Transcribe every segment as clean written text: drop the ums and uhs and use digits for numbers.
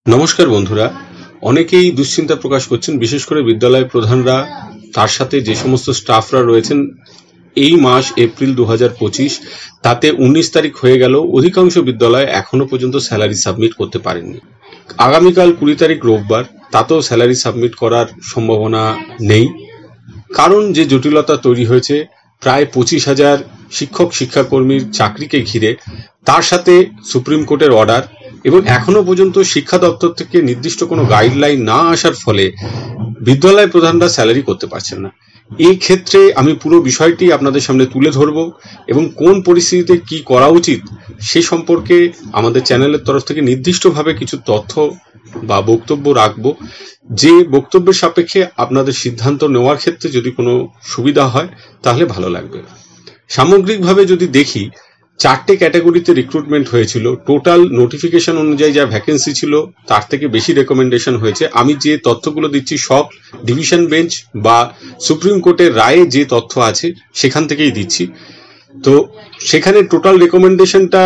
নমস্কার বন্ধুরা, অনেকেই দুশ্চিন্তা প্রকাশ করছেন, বিশেষ করে বিদ্যালয় প্রধানরা, তার সাথে যে সমস্ত স্টাফরা রয়েছেন। এই মাস এপ্রিল 2025 তাতে 19 তারিখ হয়ে গেল, অধিকাংশ বিদ্যালয় এখনো পর্যন্ত স্যালারি সাবমিট করতে পারেননি। আগামীকাল 20 তারিখ রোববার, তাতেও স্যালারি সাবমিট করার সম্ভাবনা নেই। কারণ যে জটিলতা তৈরি হয়েছে, প্রায় 25,000 শিক্ষক শিক্ষাকর্মীর চাকরিকে ঘিরে, তার সাথে সুপ্রিম কোর্টের অর্ডার এবং এখনো পর্যন্ত শিক্ষা দপ্তর থেকে নির্দিষ্ট কোনো গাইডলাইন না আসার ফলে বিদ্যালয় প্রধানরা স্যালারি করতে পারছেন না। এই ক্ষেত্রে আমি পুরো বিষয়টি আপনাদের সামনে তুলে ধরব এবং কোন পরিস্থিতিতে কি করা উচিত সে সম্পর্কে আমাদের চ্যানেলের তরফ থেকে নির্দিষ্টভাবে কিছু তথ্য বা বক্তব্য রাখবো, যে বক্তব্যের সাপেক্ষে আপনাদের সিদ্ধান্ত নেওয়ার ক্ষেত্রে যদি কোনো সুবিধা হয় তাহলে ভালো লাগবে। সামগ্রিকভাবে যদি দেখি, 4টে ক্যাটাগরিতে রিক্রুটমেন্ট হয়েছিল। টোটাল নোটিফিকেশন অনুযায়ী যা ভ্যাকেন্সি ছিল তার থেকে বেশি রেকমেন্ডেশন হয়েছে। আমি যে তথ্যগুলো দিচ্ছি সব ডিভিশন বেঞ্চ বা সুপ্রিম কোর্টের রায়ে যে তথ্য আছে সেখান থেকেই দিচ্ছি। তো সেখানে টোটাল রেকমেন্ডেশনটা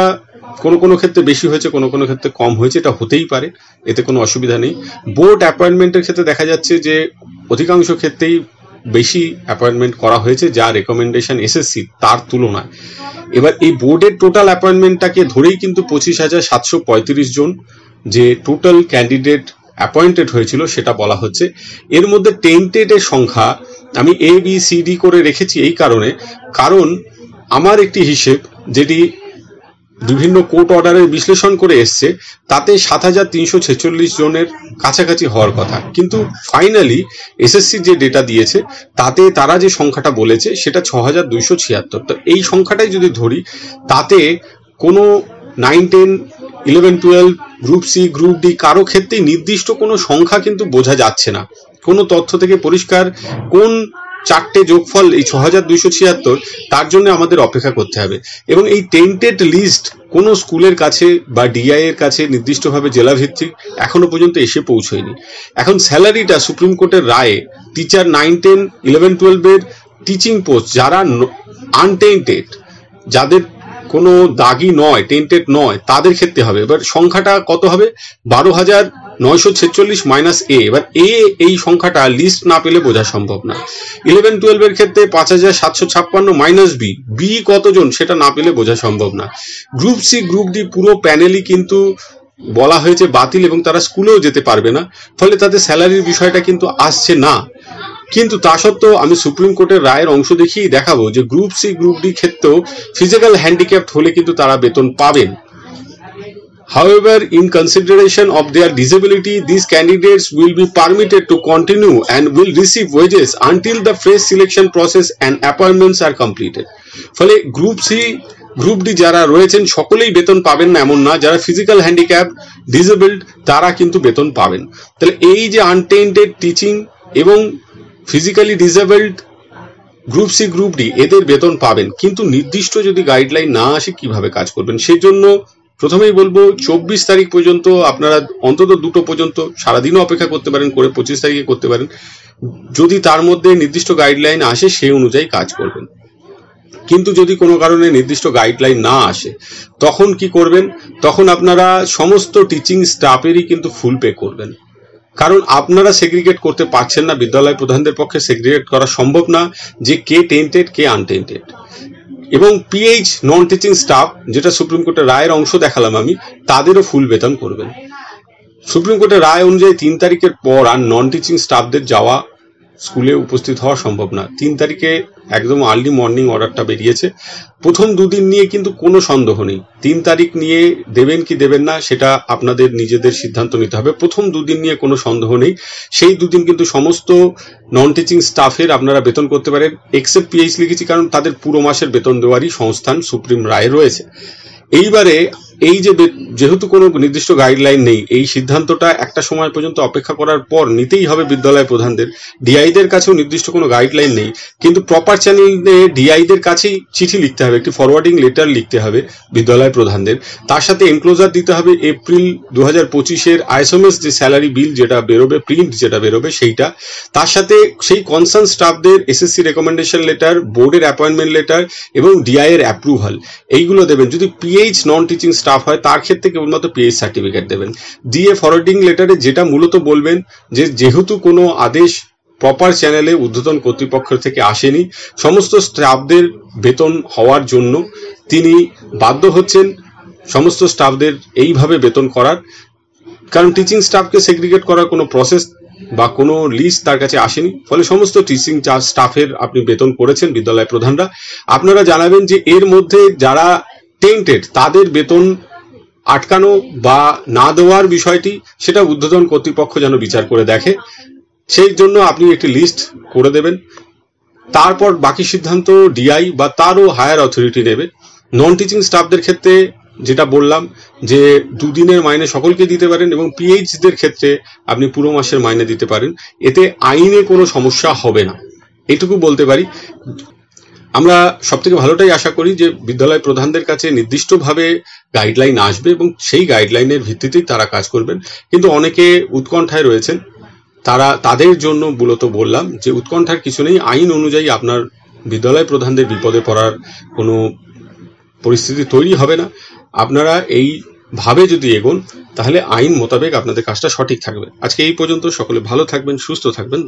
কোনো ক্ষেত্রে বেশি হয়েছে, কোনো ক্ষেত্রে কম হয়েছে, এটা হতেই পারে, এতে কোনো অসুবিধা নেই। বোর্ড অ্যাপয়েন্টমেন্টের ক্ষেত্রে দেখা যাচ্ছে যে অধিকাংশ ক্ষেত্রেই বেশি অ্যাপয়েন্টমেন্ট করা হয়েছে যা রেকমেন্ডেশন এসএসসি তার তুলনায়। এবার এই বোর্ডের টোটাল অ্যাপয়েন্টমেন্টটাকে ধরেই কিন্তু 25,735 জন যে টোটাল ক্যান্ডিডেট অ্যাপয়েন্টেড হয়েছিল সেটা বলা হচ্ছে। এর মধ্যে টেন্টেডের সংখ্যা আমি ABCD করে রেখেছি এই কারণ আমার একটি হিসেব যেটি বিভিন্ন কোর্ট অর্ডারের বিশ্লেষণ করে এসছে, তাতে 7,346 জনের কাছাকাছি হওয়ার কথা, কিন্তু ফাইনালি এসএসসি যে ডেটা দিয়েছে তাতে তারা যে সংখ্যাটা বলেছে সেটা 6,276। তো এই সংখ্যাটাই যদি ধরি, তাতে কোনো 9, 10, 11, 12 গ্রুপ সি গ্রুপ ডি কারো ক্ষেত্রেই নির্দিষ্ট কোনো সংখ্যা কিন্তু বোঝা যাচ্ছে না। কোনো তথ্য থেকে পরিষ্কার কোন 4টে যোগফল এই 6,276, তার জন্য আমাদের অপেক্ষা করতে হবে। এবং এই টেন্টেড লিস্ট কোনো স্কুলের কাছে বা ডিআই এর কাছে নির্দিষ্টভাবে জেলাভিত্তিক এখনো পর্যন্ত এসে পৌঁছয়নি। এখন স্যালারিটা সুপ্রিম কোর্টের রায়ে টিচার 9, 10, 11, 12 এর টিচিং পোস্ট যারা আনটেন্টেড, যাদের কোনো দাগি নয়, টেন্টেড নয়, তাদের ক্ষেত্রে হবে। এবার সংখ্যাটা কত হবে? 12,946 মাইনাস এ। এবার এই সংখ্যাটা লিস্ট না পেলে বোঝা সম্ভব না। 11, 12 এর ক্ষেত্রে 5,756 মাইনাস বি কতজন সেটা না পেলে বোঝা সম্ভব না। গ্রুপ সি গ্রুপ ডি পুরো প্যানেলই কিন্তু বলা হয়েছে বাতিল এবং তারা স্কুলেও যেতে পারবে না, ফলে তাদের স্যালারির বিষয়টা কিন্তু আসছে না। কিন্তু তা সত্ত্বেও আমি সুপ্রিম কোর্টের রায়ের অংশ দেখিয়েই দেখাবো যে গ্রুপ সি গ্রুপ ডি ক্ষেত্রেও ফিজিক্যাল হ্যান্ডিক্যাপ্ট হলে কিন্তু তারা বেতন পাবেন। However, in consideration of their disability, these candidates will be permitted to continue and will receive wages until the fresh selection process and appointments are completed. ফলে group C group D যারা রয়েছেন সকলেই বেতন পাবেন না এমন না, যারা ফিজিক্যাল হ্যান্ডিক্যাপ ডিসেবলড তারা কিন্তু বেতন পাবেন। তাহলে এই যে আনটেন্টেড টিচিং এবং physically disabled group C group D এদের বেতন পাবেন, কিন্তু নির্দিষ্ট যদি গাইডলাইন না আসে কিভাবে কাজ করবেন সেই জন্য প্রথমেই বলবো 24 তারিখ পর্যন্ত আপনারা অন্তত 2টো পর্যন্ত সারাদিনও অপেক্ষা করতে পারেন, করে 25 তারিখে করতে পারেন। যদি তার মধ্যে নির্দিষ্ট গাইডলাইন আসে সেই অনুযায়ী কাজ করবেন। কিন্তু যদি কোনো কারণে নির্দিষ্ট গাইডলাইন না আসে তখন কি করবেন? তখন আপনারা সমস্ত টিচিং স্টাফেরই কিন্তু ফুল পে করবেন, কারণ আপনারা সেগ্রিগেট করতে পারছেন না। বিদ্যালয় প্রধানদের পক্ষে সেগ্রিগেট করা সম্ভব না যে কে টেন্টেড কে আনটেন্টেড। এবং পিএইচ নন টিচিং স্টাফ, যেটা সুপ্রিম কোর্টের রায়ের অংশ দেখালাম আমি, তাদেরও ফুল বেতন করবেন। সুপ্রিম কোর্টের রায় অনুযায়ী 3 তারিখের পর আর নন টিচিং স্টাফদের যাওয়া, স্কুলে উপস্থিত হওয়া সম্ভব না। 3 তারিখে একদম আর্লি মর্নিং অর্ডারটা বেরিয়েছে। প্রথম 2 দিন নিয়ে কিন্তু কোনো সন্দেহ নেই, 3 তারিখ নিয়ে দেবেন কি দেবেন না সেটা আপনাদের নিজেদের সিদ্ধান্ত নিতে হবে। প্রথম 2 দিন নিয়ে কোনো সন্দেহ নেই, সেই 2 দিন কিন্তু সমস্ত নন টিচিং স্টাফের আপনারা বেতন করতে পারেন, এক্সেপ্ট পিএইচ লিখেছি কারণ তাদের পুরো মাসের বেতন দেওয়ারই সংস্থান সুপ্রিম রায় রয়েছে। এইবারে এই যেহেতু কোনো নির্দিষ্ট গাইডলাইন নেই, এই সিদ্ধান্তটা একটা সময় পর্যন্ত অপেক্ষা করার পর নিতেই হবে বিদ্যালয় প্রধানদের। ডিআইদের কাছেও নির্দিষ্ট কোনো গাইডলাইন নেই, কিন্তু প্রপার চ্যানেলে ডিআইদের কাছেই চিঠি লিখতে হবে, একটি ফরওয়ার্ডিং লেটার লিখতে হবে বিদ্যালয় প্রধানদের। তার সাথে এনক্লোজার দিতে হবে এপ্রিল 2025-এর আইএসএমএস যে স্যালারি বিল যেটা বেরোবে, প্রিন্ট যেটা বেরোবে সেইটা। তার সাথে সেই কনসার্ন স্টাফদের এসএসসি রেকমেন্ডেশন লেটার, বোর্ডের অ্যাপয়েন্টমেন্ট লেটার এবং ডিআই এর অ্যাপ্রুভাল, এইগুলো দেবেন। যদি pH non teaching staff staff হয় তার ক্ষেত্রে কেবলমাত্র পিএইচ সার্টিফিকেট দেবেন। ডিএ ফরওয়ার্ডিং লেটারে যেটা মূলত বলবেন যে যেহেতু কোনো আদেশ প্রপার চ্যানেলে ঊর্ধ্বতন কর্তৃপক্ষ থেকে আসেনি, সমস্ত স্টাফদের বেতন হওয়ার জন্য তিনি বাধ্য হচ্ছেন সমস্ত স্টাফদের এইভাবে বেতন করার, কারণ টিচিং স্টাফকে সেগ্রিগেট করার কোনো প্রসেস বা কোনো লিস্ট তার কাছে আসেনি। ফলে সমস্ত টিচিং স্টাফের আপনি বেতন করেছেন বিদ্যালয় প্রধানরা। আপনারা জানাবেন যে এর মধ্যে যারা টেন্টেড তাদের বেতন আটকানো বা না দেওয়ার বিষয়টি সেটা ঊর্ধ্বতন কর্তৃপক্ষ যেন বিচার করে দেখে, সেই জন্য আপনি একটি লিস্ট করে দেবেন। তারপর বাকি সিদ্ধান্ত ডিআই বা তারও হায়ার অথরিটি নেবে। নন টিচিং স্টাফদের ক্ষেত্রে যেটা বললাম যে 2 দিনের মাইনে সকলকে দিতে পারেন এবং পিএইচদের ক্ষেত্রে আপনি পুরো মাসের মাইনে দিতে পারেন, এতে আইনে কোনো সমস্যা হবে না, এটুকু বলতে পারি। আমরা সবথেকে ভালোটাই আশা করি যে বিদ্যালয় প্রধানদের কাছে নির্দিষ্টভাবে গাইডলাইন আসবে এবং সেই গাইডলাইনের ভিত্তিতেই তারা কাজ করবেন। কিন্তু অনেকে উৎকণ্ঠায় রয়েছেন, তাদের জন্য মূলত বললাম যে উৎকণ্ঠার কিছু নেই, আইন অনুযায়ী আপনার বিদ্যালয় প্রধানদের বিপদে পড়ার কোনো পরিস্থিতি তৈরি হবে না। আপনারা এইভাবে যদি এগোন তাহলে আইন মোতাবেক আপনাদের কাজটা সঠিক থাকবে। আজকে এই পর্যন্ত, সকলে ভালো থাকবেন, সুস্থ থাকবেন।